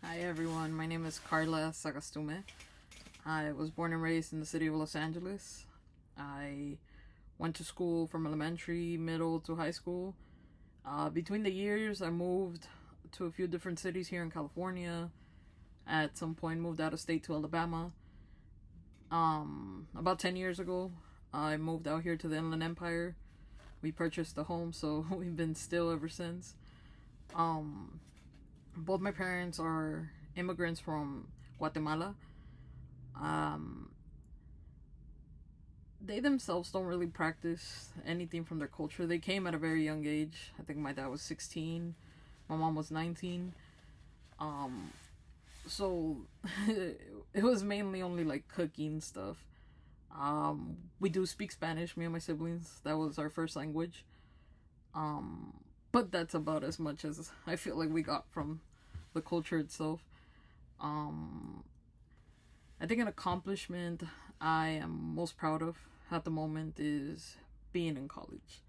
Hi everyone, my name is Karla Sagastume. I was born and raised in the city of Los Angeles. I went to school from elementary, middle to high school. Between the years, I moved to a few different cities here in California. At some point, moved out of state to Alabama. About 10 years ago, I moved out here to the Inland Empire. We purchased a home, so we've been still ever since. Um, Both my parents are immigrants from Guatemala. Um, they themselves don't really practice anything from their culture. They came at a very young age. I think my dad was 16, my mom was 19. Um, so it was mainly only like cooking stuff. We do speak Spanish, me and my siblings. That was our first language. Um, but that's about as much as I feel like we got from the culture itself. Um, I think an accomplishment I am most proud of at the moment is being in college.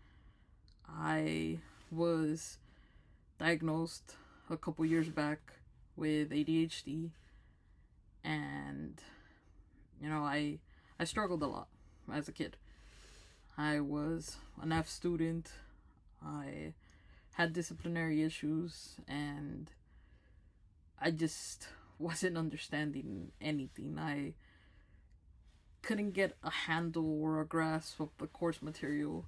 I was diagnosed a couple years back with ADHD, and I struggled a lot as a kid. I was an F student. I had disciplinary issues, and I just wasn't understanding anything. I couldn't get a handle or a grasp of the course material.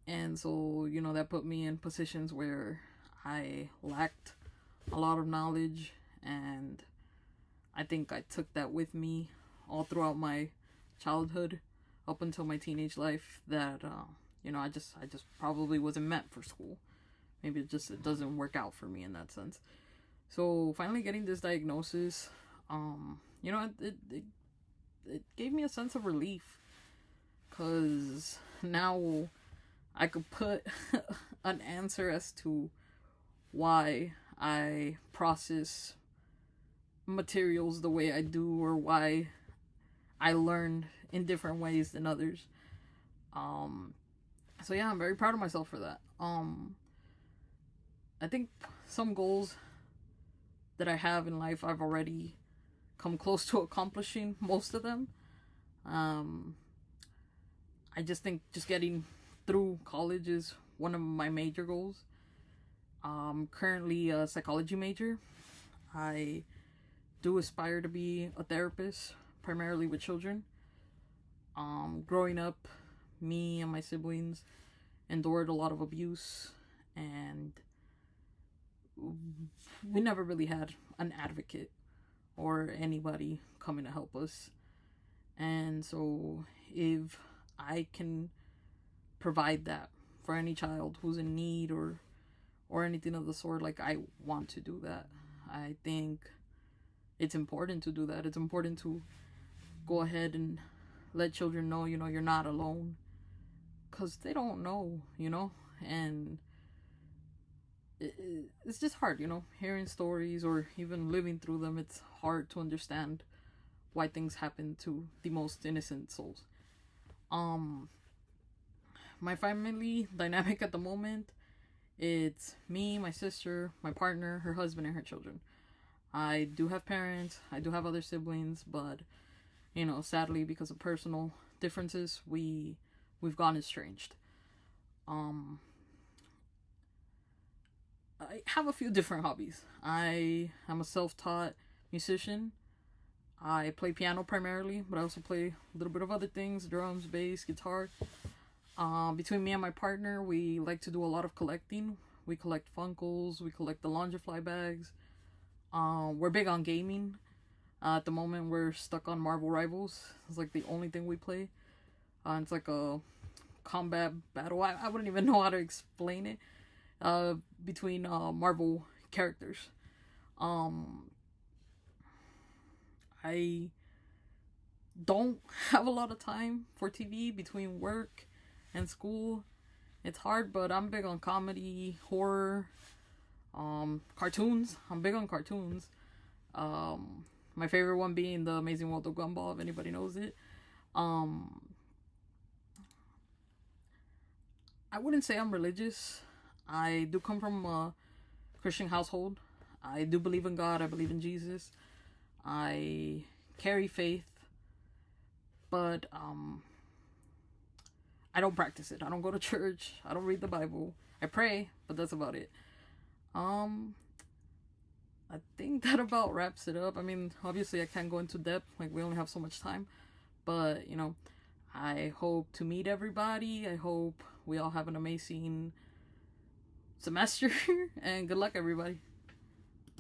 And so, that put me in positions where I lacked a lot of knowledge, and I think I took that with me all throughout my childhood up until my teenage life that I just probably wasn't meant for school. Maybe it doesn't work out for me in that sense. So finally getting this diagnosis, it gave me a sense of relief, because now I could put an answer as to why I process materials the way I do, or why I learned in different ways than others. So yeah, I'm very proud of myself for that. I think some goals that I have in life, I've already come close to accomplishing most of them. Um, I just think just getting through college is one of my major goals. Currently a psychology major. I do aspire to be a therapist, primarily with children. Growing up, me and my siblings endured a lot of abuse, and we never really had an advocate or anybody coming to help us. And so if I can provide that for any child who's in need, or anything of the sort, like, I want to do that. I think it's important to do that. It's important to go ahead and let children know, you're not alone, because they don't know, and it's just hard, hearing stories or even living through them. It's hard to understand why things happen to the most innocent souls. My family dynamic at the moment, it's me, my sister, my partner, her husband, and her children. I do have parents, I do have other siblings, but sadly, because of personal differences, we've gone estranged. Um, I have a few different hobbies. I am a self-taught musician. I play piano primarily, but I also play a little bit of other things: drums, bass, guitar. Between me and my partner, we like to do a lot of collecting. We collect Funkles, we collect the Longifly bags. We're big on gaming. At the moment, we're stuck on Marvel Rivals. It's like the only thing we play. It's like a combat battle. I wouldn't even know how to explain it. Between Marvel characters. I don't have a lot of time for TV between work and school. It's hard, but I'm big on comedy, horror, cartoons. I'm big on cartoons. My favorite one being The Amazing World of Gumball, if anybody knows it. I wouldn't say I'm religious. I do come from a Christian household. I do believe in God. I believe in Jesus. I carry faith, but I don't practice it. I don't go to church. I don't read the Bible. I pray, but that's about it. I think that about wraps it up. I mean, obviously I can't go into depth, like we only have so much time, but you know, I hope to meet everybody. I hope we all have an amazing semester and good luck everybody.